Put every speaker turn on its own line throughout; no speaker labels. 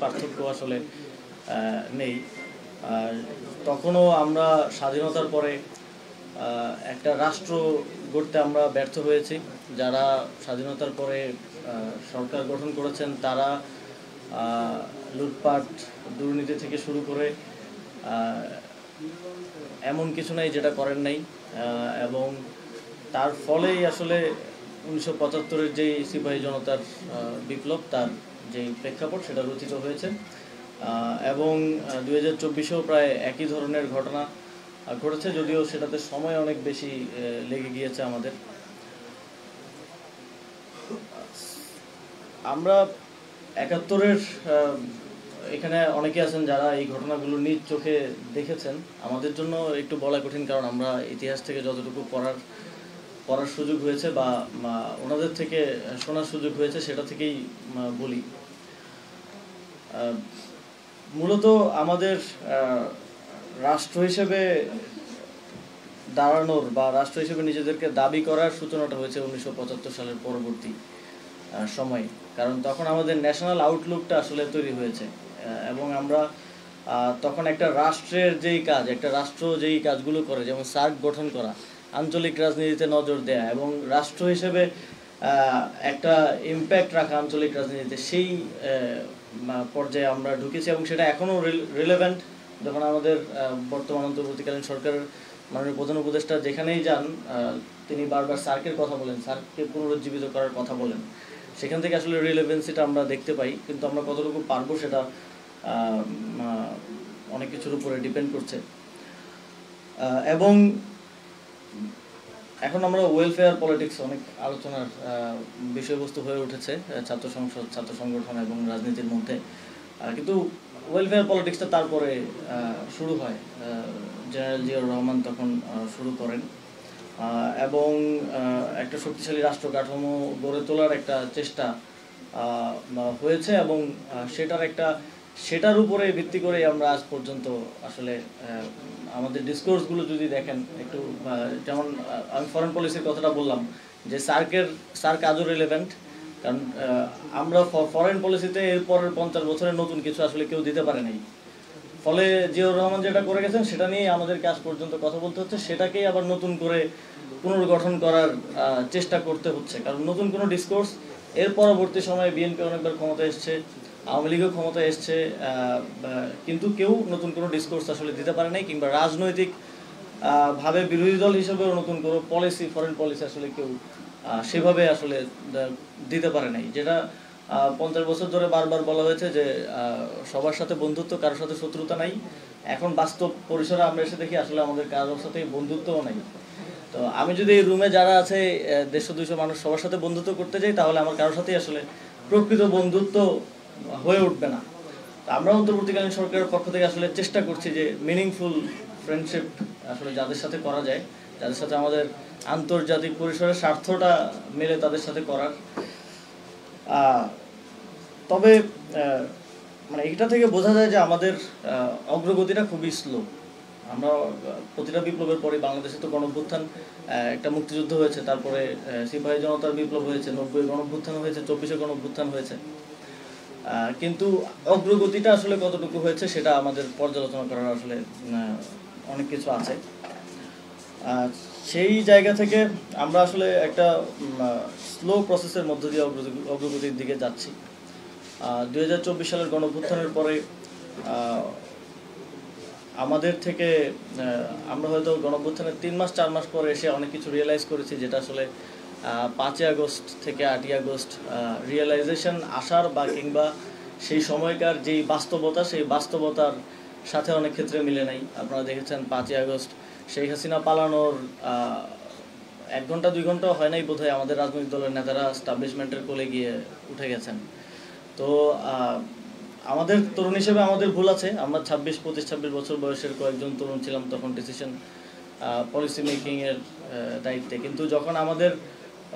পার্থক্য আসলে নেই। তখনও আমরা স্বাধীনতার পরে একটা রাষ্ট্র গড়তে আমরা ব্যর্থ হয়েছি। যারা স্বাধীনতার পরে সরকার গঠন করেছেন তারা লুটপাট, দুর্নীতি থেকে শুরু করে এমন কিছু নাই যেটা করেন নাই, এবং তার ফলেই আসলে 1975-এর যেই সিপাহী জনতার বিপ্লব, তার যেই প্রেক্ষাপট সেটা রচিত হয়েছে। এবং 2024-এও প্রায় একই ধরনের ঘটনা ঘটেছে, যদিও সেটাতে সময় অনেক বেশি লেগে গিয়েছে আমাদের। আমরা 71-এর এখানে অনেকে আছেন যারা এই ঘটনাগুলো নিজ চোখে দেখেছেন। আমাদের জন্য একটু বলা কঠিন, কারণ আমরা ইতিহাস থেকে যতটুকু পড়ার সুযোগ হয়েছে বা ওনাদের থেকে শোনার সুযোগ হয়েছে সেটা থেকেই বলি। মূলত আমাদের রাষ্ট্র হিসেবে দাঁড়ানোর বা রাষ্ট্র হিসেবে নিজেদেরকে দাবি করার সূচনাটা হয়েছে 1975 সালের পরবর্তী সময়ে, কারণ তখন আমাদের ন্যাশনাল আউটলুকটা আসলে তৈরি হয়েছে এবং আমরা তখন একটা রাষ্ট্রের যেই কাজ, একটা রাষ্ট্র যেই কাজগুলো করে, যেমন সার্ক গঠন করা, আঞ্চলিক রাজনীতিতে নজর দেয়া এবং রাষ্ট্র হিসেবে একটা ইম্প্যাক্ট রাখা আঞ্চলিক রাজনীতিতে, সেই পর্যায়ে আমরা ঢুকেছি এবং সেটা এখনও রিলেভেন্ট। যখন আমাদের বর্তমান অন্তর্বর্তীকালীন সরকারের মাননীয় প্রধান উপদেষ্টা যেখানেই যান তিনি বারবার সার্কের কথা বলেন, সার্ককে পুনরুজ্জীবিত করার কথা বলেন। সেখান থেকে আসলে রিলেভেন্সিটা আমরা দেখতে পাই, কিন্তু আমরা কতটুকু পারবো সেটা অনেক কিছুর উপরে ডিপেন্ড করছে। এবং এখন আমরা ওয়েলফেয়ার পলিটিক্স অনেক আলোচনার বিষয়বস্তু হয়ে উঠেছে ছাত্র সংসদ, ছাত্র সংগঠন এবং রাজনীতির মধ্যে। কিন্তু ওয়েলফেয়ার পলিটিক্সটা তারপরে শুরু হয়, জেনারেল জিয়াউর রহমান তখন শুরু করেন এবং একটা শক্তিশালী রাষ্ট্র কাঠামো গড়ে তোলার একটা চেষ্টা হয়েছে এবং সেটার উপরে ভিত্তি করে আমরা আজ পর্যন্ত আসলে আমাদের ডিসকোর্সগুলো যদি দেখেন একটু, যেমন আমি ফরেন পলিসির কথাটা বললাম যে সার্ক আজও রিলেভেন্ট, কারণ আমরা ফরেন পলিসিতে এর পরের 50 বছরের নতুন কিছু আসলে কেউ দিতে পারে নাই। ফলে জিয়াউর রহমান যেটা করে গেছেন সেটা নিয়ে আমাদেরকে আজ পর্যন্ত কথা বলতে হচ্ছে, সেটাকেই আবার নতুন করে পুনর্গঠন করার চেষ্টা করতে হচ্ছে, কারণ নতুন কোনো ডিসকোর্স, এর পরবর্তী সময়ে বিএনপি অনেকবার ক্ষমতায় এসছে, আওয়ামী লীগও ক্ষমতায় এসছে, কিন্তু কেউ নতুন কোনো ডিসকোর্স আসলে দিতে পারে নাই, কিংবা রাজনৈতিক ভাবে বিরোধী দল হিসেবেও নতুন কোনো পলিসি, ফরেন পলিসি আসলে কেউ সেভাবে আসলে দিতে পারে নাই। যেটা 50 বছর ধরে বারবার বলা হয়েছে যে সবার সাথে বন্ধুত্ব, কারোর সাথে শত্রুতা নাই। এখন বাস্তব পরিসরে আমরা এসে দেখি আসলে আমাদের কারোর সাথে বন্ধুত্বও নাই। তো আমি যদি এই রুমে যারা আছে 150-200 মানুষ সবার সাথে বন্ধুত্ব করতে যাই, তাহলে আমার কারোর সাথেই আসলে প্রকৃত বন্ধুত্ব হয়ে উঠবে না। আমরা অন্তর্বর্তীকালীন সরকারের পক্ষ থেকে আসলে চেষ্টা করছি যে মিনিংফুল ফ্রেন্ডশিপ আসলে যাদের সাথে করা যায়, যাদের সাথে আমাদের আন্তর্জাতিক পরিসরের স্বার্থটা মেলে তাদের সাথে করার। তবে মানে এটা থেকে বোঝা যায় যে আমাদের অগ্রগতিটা খুবই স্লো। আমরা প্রতিটা বিপ্লবের পরে বাংলাদেশে তো গণঅভ্যুত্থান, একটা মুক্তিযুদ্ধ হয়েছে, তারপরে সিপাহী জনতার বিপ্লব হয়েছে, 90 গণঅভ্যুত্থান হয়েছে, 24 গণঅভ্যুত্থান হয়েছে, কিন্তু অগ্রগতিটা আসলে কতটুকু হয়েছে সেটা আমাদের পর্যালোচনা করার আসলে অনেক কিছু আছে। সেই জায়গা থেকে আমরা আসলে একটা স্লো প্রসেসের মধ্য দিয়ে অগ্রগতির দিকে যাচ্ছি। 2024 সালের গণঅভ্যুত্থানের পরে আমাদের থেকে আমরা হয়তো গণঅভ্যুত্থানের 3 মাস 4 মাস পরে এসে অনেক কিছু রিয়েলাইজ করেছি, যেটা আসলে 5 আগস্ট থেকে 8 আগস্ট রিয়েলাইজেশন আসার বা কিংবা সেই সময়কার যেই বাস্তবতা, সেই বাস্তবতার সাথে অনেক ক্ষেত্রে মিলে নাই। আপনারা দেখেছেন 5 আগস্ট শেখ হাসিনা পালানোর 1 ঘন্টা 2 ঘন্টা হয় নাই বোধহয় আমাদের রাজনৈতিক দলের নেতারা এস্টাবলিশমেন্টের কোলে গিয়ে উঠে গেছেন। তো আমাদের তরুণ হিসেবে আমাদের ভুল আছে, আমরা 25 বছর বয়সের কয়েকজন তরুণ ছিলাম তখন ডিসিশন পলিসি মেকিংয়ের দায়িত্বে, কিন্তু যখন আমাদের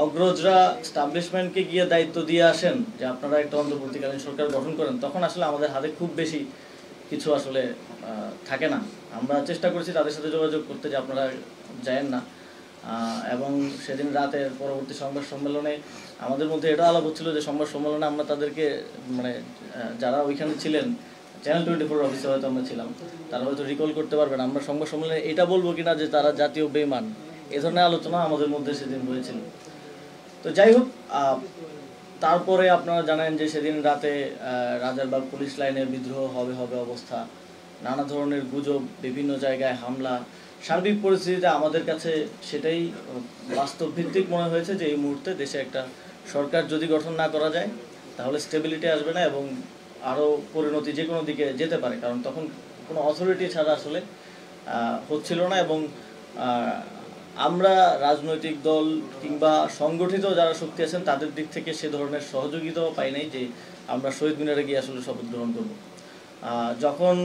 অগ্রজরা এস্টাবলিশমেন্টকে গিয়ে দায়িত্ব দিয়ে আসেন যে আপনারা একটা অন্তর্বর্তীকালীন সরকার গঠন করেন, তখন আসলে আমাদের হাতে খুব বেশি কিছু আসলে থাকে না। আমরা চেষ্টা করছি তাদের সাথে যোগাযোগ করতে যে আপনারা যায়েন না, এবং সেদিন রাতের পরবর্তী সংবাদ সম্মেলনে আমাদের মধ্যে এটা আলাপ হচ্ছিল যে সংবাদ সম্মেলনে আমরা তাদেরকে মানে যারা ওইখানে ছিলেন, চ্যানেল 24 অফিসে হয়তো আমরা ছিলাম, তারা হয়তো রিকল করতে পারবেন, আমরা সংবাদ সম্মেলনে এটা বলবো কিনা যে তারা জাতীয় বেঈমান, এ ধরনের আলোচনা আমাদের মধ্যে সেদিন হয়েছিল। তো যাই হোক, তারপরে আপনারা জানেন যে সেদিন রাতে রাজারবাগ পুলিশ লাইনে বিদ্রোহ হবে হবে অবস্থা, নানা ধরনের গুজব, বিভিন্ন জায়গায় হামলা। সার্বিক পরিস্থিতিতে আমাদের কাছে সেটাই বাস্তব ভিত্তিক মনে হয়েছে যে এই মুহূর্তে দেশে একটা সরকার যদি গঠন না করা যায় তাহলে স্টেবিলিটি আসবে না এবং আরও পরিণতি যে কোনো দিকে যেতে পারে, কারণ তখন কোনো অথরিটি ছাড়া আসলে হচ্ছিল না। এবং আমরা রাজনৈতিক দল কিংবা সংগঠিত যারা শক্তি আছেন তাদের দিক থেকে সে ধরনের সহযোগিতাও পাই নাই যে আমরা শহীদ মিনারে গিয়ে আসলে শপথ গ্রহণ করব। যখন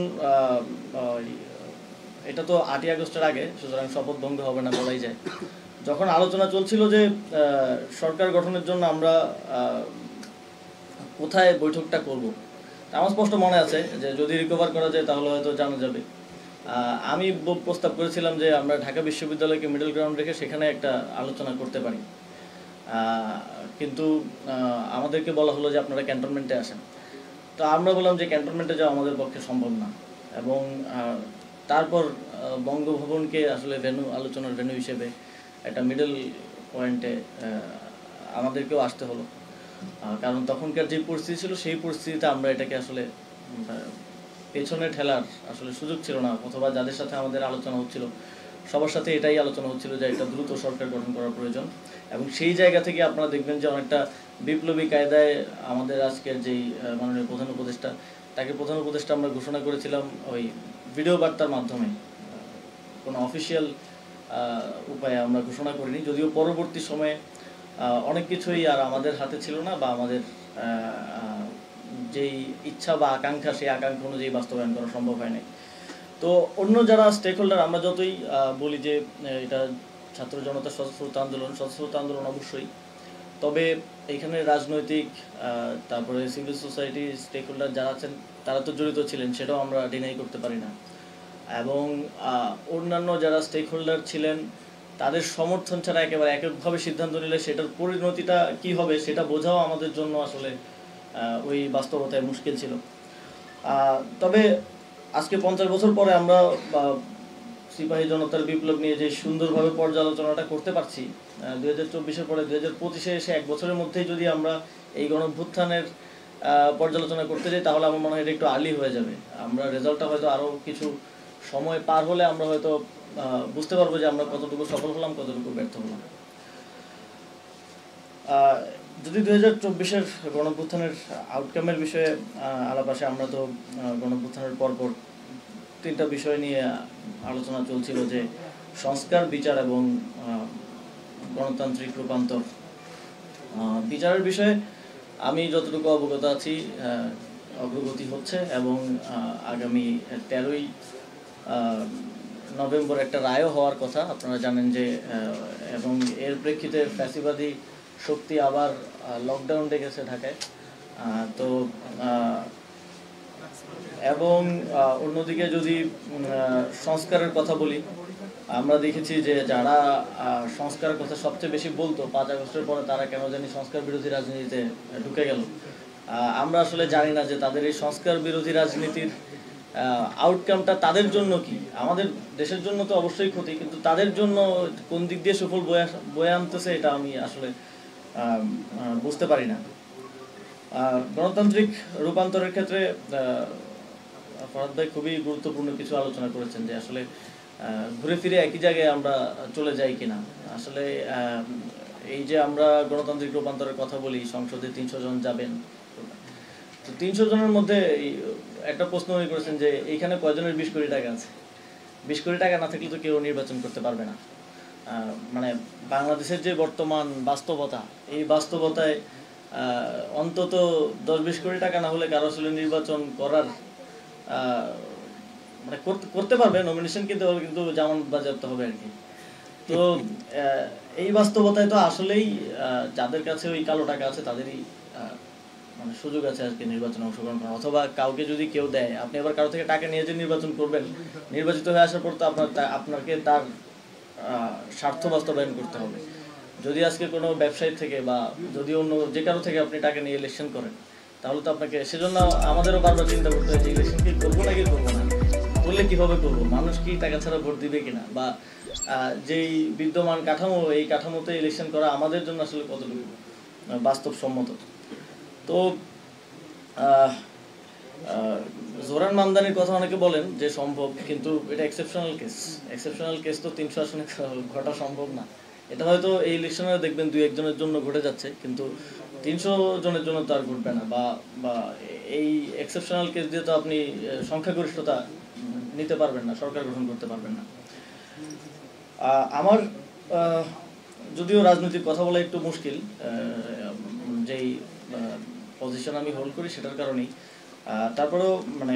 এটা তো 8ই আগস্টের আগে, সুতরাং শপথ ভঙ্গ হবে না বলাই যায়। যখন আলোচনা চলছিল যে সরকার গঠনের জন্য আমরা কোথায় বৈঠকটা করব, আমার স্পষ্ট মনে আছে যে যদি রিকভার করা যায় তাহলে হয়তো জানা যাবে। আমি প্রস্তাব করেছিলাম যে আমরা ঢাকা বিশ্ববিদ্যালয়কে মিডল গ্রাউন্ড রেখে সেখানে একটা আলোচনা করতে পারি, কিন্তু আমাদেরকে বলা হলো যে আপনারা ক্যান্টনমেন্টে আসেন। তো আমরা বললাম যে ক্যান্টনমেন্টে যাওয়া আমাদের পক্ষে সম্ভব না, এবং তারপর বঙ্গভবনকে আসলে আলোচনার ভেন্যু হিসেবে একটা মিডল পয়েন্টে আমাদেরকেও আসতে হলো, কারণ তখনকার যে পরিস্থিতি ছিল সেই পরিস্থিতিতে আমরা এটাকে আসলে পেছনে ঠেলার আসলে সুযোগ ছিল না, অথবা যাদের সাথে আমাদের আলোচনা হচ্ছিল সবার সাথে এটাই আলোচনা হচ্ছিল যে একটা দ্রুত সরকার গঠন করার প্রয়োজন। এবং সেই জায়গা থেকে আপনারা দেখবেন যে অনেকটা বিপ্লবী কায়দায় আমাদের আজকের যেই মাননীয় প্রধান উপদেষ্টা, তাকে প্রধান উপদেষ্টা আমরা ঘোষণা করেছিলাম ওই ভিডিও বার্তার মাধ্যমে, কোনো অফিসিয়াল উপায়ে আমরা ঘোষণা করিনি, যদিও পরবর্তী সময়ে অনেক কিছুই আর আমাদের হাতে ছিল না, বা আমাদের যেই ইচ্ছা বা আকাঙ্ক্ষা সেই আকাঙ্ক্ষা অনুযায়ী বাস্তবায়ন করা সম্ভব হয়নি। তো অন্য যারা স্টেক হোল্ডার, আমরা যতই বলি যে এটা ছাত্র জনতার স্বতঃস্ফূর্ত আন্দোলন অবশ্যই, তবে এইখানে রাজনৈতিক তারপরে সিভিল সোসাইটি স্টেক হোল্ডার যারা আছেন তারা তো জড়িত ছিলেন, সেটাও আমরা ডিনাই করতে পারি না। এবং অন্যান্য যারা স্টেক হোল্ডার ছিলেন তাদের সমর্থন ছাড়া একেবারে এককভাবে সিদ্ধান্ত নিলে সেটার পরিণতিটা কি হবে সেটা বোঝাও আমাদের জন্য আসলে ওই বাস্তবতায় মুশকিল ছিল। তবে আজকে 50 বছর পরে আমরা সিপাহী জনতার বিপ্লব নিয়ে যে সুন্দরভাবে পর্যালোচনাটা করতে পারছি, 2024-এর পরে 2025-এ এসে 1 বছরের মধ্যেই যদি আমরা এই গণঅভ্যুত্থানের পর্যালোচনা করতে যাই তাহলে আমার মনে হয় এটা একটু আর্লি হয়ে যাবে। আমরা রেজাল্টটা হয়তো আরও কিছু সময় পার হলে আমরা হয়তো বুঝতে পারবো যে আমরা কতটুকু সফল হলাম, কতটুকু ব্যর্থ হলাম। যদি 2024-এর গণঅভ্যুত্থানের আউটকামের বিষয়ে আলাপ আসে, আমরা তো গণঅভ্যুত্থানের পরপর 3টা বিষয় নিয়ে আলোচনা চলছিল, যে সংস্কার, বিচার এবং গণতান্ত্রিক রূপান্তর। বিচারের বিষয়ে আমি যতটুকু অবগত আছি অগ্রগতি হচ্ছে, এবং আগামী 13ই নভেম্বর একটা রায়ও হওয়ার কথা, আপনারা জানেন যে, এবং এর প্রেক্ষিতে ফ্যাসিবাদী শক্তি আবার লকডাউন ডেকেছে ঢাকায়। তো এবং অন্যদিকে যদি সংস্কারের কথা বলি, আমরা দেখেছি যে যারা সংস্কারের কথা সবচেয়ে বেশি বলতো 5 আগস্টের পরে তারা কেন জানি সংস্কার বিরোধী রাজনীতিতে ঢুকে গেল। আমরা আসলে জানি না যে তাদের এই সংস্কার বিরোধী রাজনীতির আউটকামটা তাদের জন্য কি। আমাদের দেশের জন্য তো অবশ্যই ক্ষতি, কিন্তু তাদের জন্য কোন দিক দিয়ে সুফল বয়ে আনতেছে এটা আমি আসলে বুঝতে পারি না। গণতান্ত্রিক রূপান্তরের ক্ষেত্রে ফরহাদ ভাই খুবই গুরুত্বপূর্ণ কিছু আলোচনা করেছেন, যে আসলে ঘুরে ফিরে একই জায়গায় আমরা চলে যাই কিনা। আসলে এই যে আমরা গণতান্ত্রিক রূপান্তরের কথা বলি, সংসদে 300 জন যাবেন, তো 300 জনের মধ্যে একটা প্রশ্ন করেছেন যে এইখানে কয়জনের 20 কোটি টাকা আছে। 20 কোটি টাকা না থাকলে তো কেউ নির্বাচন করতে পারবে না। মানে বাংলাদেশের যে বর্তমান বাস্তবতা, এই বাস্তবতায় অন্তত 10-20 কোটি টাকা না হলে কারো আসলে নির্বাচন করার মানে করতে পারবে, নমিনেশন কিন্তু জামান বাজেয়াপ্ত হবে আর কি। তো এই বাস্তবতায় তো আসলেই যাদের কাছে ওই কালো টাকা আছে তাদেরই মানে সুযোগ আছে আজকে নির্বাচনে অংশগ্রহণ করা, অথবা কাউকে যদি কেউ দেয়, আপনি আবার কারো থেকে টাকা নিয়ে যে নির্বাচন করবেন, নির্বাচিত হয়ে আসার পর তো আপনাকে তার স্বার্থ বাস্তবায়ন করতে হবে। যদি আজকে কোনো ব্যবসায়ী থেকে বা যদি অন্য যে কারো থেকে আপনি টাকা নিয়ে ইলেকশন করেন, তাহলে তো আপনাকে সেজন্য আমাদেরও বারবার চিন্তা করতে হয় যে ইলেকশন কি করবো নাকি করবো না, করলে কিভাবে করবো, মানুষ কি টাকা ছাড়া ভোট দিবে কিনা, বা যেই বিদ্যমান কাঠামো এই কাঠামোতে ইলেকশন করা আমাদের জন্য আসলে কতটুকু বাস্তবসম্মত। তো জোরান মামদানির কথা অনেকে বলেন যে সম্ভব, কিন্তু এটা এক্সেপশনাল কেস তো 300 আসনে ঘটা সম্ভব না। এটা হয়তো এই ইলেকশনে দেখবেন 2-1 জনের জন্য ঘটে যাচ্ছে, কিন্তু 300 জনের জন্য তো আর ঘটবে না। বা এই এক্সেপশনাল কেস দিয়ে তো আপনি সংখ্যাগরিষ্ঠতা নিতে পারবেন না, সরকার গঠন করতে পারবেন না। আমার যদিও রাজনৈতিক কথা বলা একটু মুশকিল, যেই পজিশন আমি হোল্ড করি সেটার কারণেই, তারপরেও মানে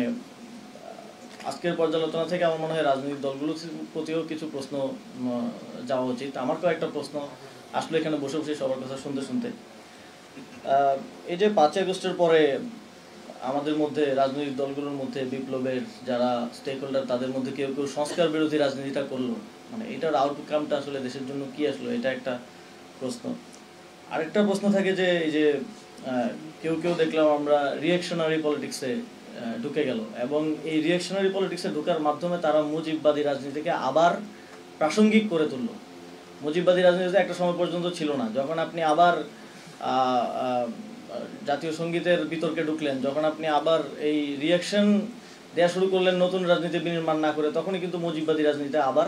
আজকের পর্যালোচনা থেকে আমার মনে হয় রাজনৈতিক দলগুলোর প্রতিও কিছু প্রশ্ন যাওয়া উচিত। আমার কয়েকটা প্রশ্ন আসলে এখানে বসে বসে সবার কথা শুনতে শুনতে, এই যে 5 আগস্টের পরে আমাদের মধ্যে রাজনৈতিক দলগুলোর মধ্যে বিপ্লবের যারা স্টেক হোল্ডার তাদের মধ্যে কেউ কেউ সংস্কার বিরোধী রাজনীতিটা করলো, মানে এটার আউটকামটা আসলে দেশের জন্য কি আসলো, এটা একটা প্রশ্ন। আরেকটা প্রশ্ন থাকে যে এই যে কেউ কেউ দেখলাম আমরা রিঅ্যাকশনারি পলিটিক্সে ঢুকে গেল, এবং এই রিঅ্যাকশনারি পলিটিক্সে ঢোকার মাধ্যমে তারা মুজিববাদী রাজনীতিকে আবার প্রাসঙ্গিক করে তুললো। মুজিববাদী রাজনীতি একটা সময় পর্যন্ত ছিল না, যখন আপনি আবার জাতীয় সঙ্গীতের বিতর্কে ঢুকলেন, যখন আপনি আবার এই রিঅ্যাকশন দেওয়া শুরু করলেন নতুন রাজনীতি বিনির্মাণ না করে, তখনই কিন্তু মুজিববাদী রাজনীতি আবার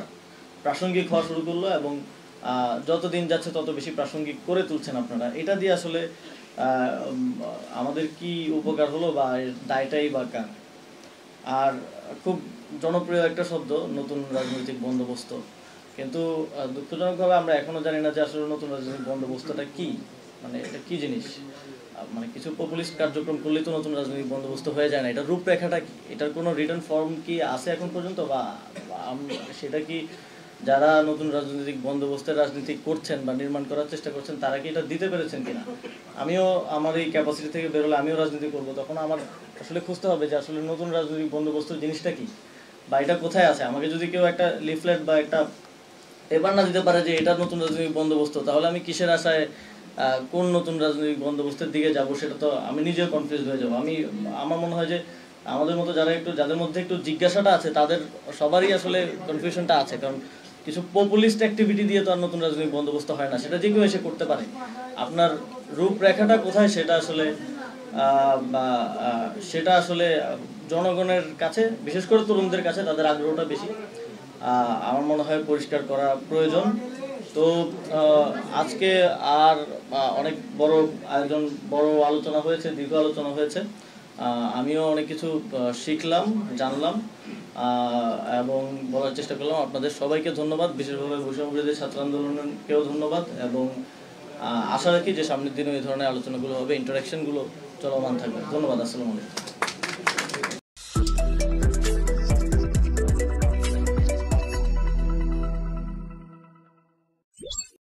প্রাসঙ্গিক হওয়া শুরু করলো, এবং যত দিন যাচ্ছে তত বেশি প্রাসঙ্গিক করে তুলছেন আপনারা। এটা দিয়ে আসলে আমাদের কি উপকার হলো, বা এর দায়টাই বা কার? আর খুব জনপ্রিয় একটা শব্দ নতুন রাজনৈতিক বন্দোবস্ত, কিন্তু দুঃখজনকভাবে আমরা এখনো জানি না যে আসলে নতুন রাজনৈতিক বন্দোবস্তটা কি, মানে এটা কি জিনিস। মানে কিছু পপুলিস্ট কার্যক্রম করলেই তো নতুন রাজনৈতিক বন্দোবস্ত হয়ে যায় না, এটা রূপরেখাটা কি, এটার কোনো রিটার্ন ফর্ম কি আছে এখন পর্যন্ত, বা সেটা কি যারা নতুন রাজনৈতিক বন্দোবস্তের রাজনীতি করছেন বা নির্মাণ করার চেষ্টা করছেন তারা কি এটা দিতে পেরেছেন কিনা। আমিও আমার এই ক্যাপাসিটি থেকে বেরোলে আমিও রাজনীতি করব, তখন আমার আসলে খুঁজতে হবে যে আসলে নতুন রাজনৈতিক বন্দোবস্ত জিনিসটা কি, বা এটা কোথায় আছে। আমাকে যদি কেউ একটা লিফলেট বা একটা পেপার না দিতে পারে যে এটা নতুন রাজনৈতিক বন্দোবস্ত, তাহলে আমি কিসের আশায় কোন নতুন রাজনৈতিক বন্দোবস্তের দিকে যাব, সেটা তো আমি নিজেও কনফিউজ হয়ে যাবো। আমার মনে হয় যে আমাদের মতো যাদের মধ্যে একটু জিজ্ঞাসাটা আছে তাদের সবারই আসলে কনফিউশনটা আছে, কারণ কিছু পপুলিস্ট অ্যাক্টিভিটি দিয়ে তো আর নতুন রাজনৈতিক বন্দোবস্ত হয় না, সেটা যে কেউ এসে করতে পারে। আপনার রূপরেখাটা কোথায় সেটা আসলে জনগণের কাছে, বিশেষ করে তরুণদের কাছে তাদের আগ্রহটা বেশি, আমার মনে হয় পরিষ্কার করা প্রয়োজন। তো আজকে আর অনেক বড় আয়োজন, বড় আলোচনা হয়েছে, দীর্ঘ আলোচনা হয়েছে, আমিও অনেক কিছু শিখলাম, জানলাম, এবং বলার চেষ্টা করলাম। আপনাদের সবাইকে ধন্যবাদ, বিশেষভাবে বৈষম্যবিরোধী ছাত্র আন্দোলনকেও ধন্যবাদ, এবং আশা রাখি যে সামনের দিনে এই ধরনের আলোচনাগুলো হবে, ইন্টারাকশনগুলো চলমান থাকবে। ধন্যবাদ, আসসালামু আলাইকুম।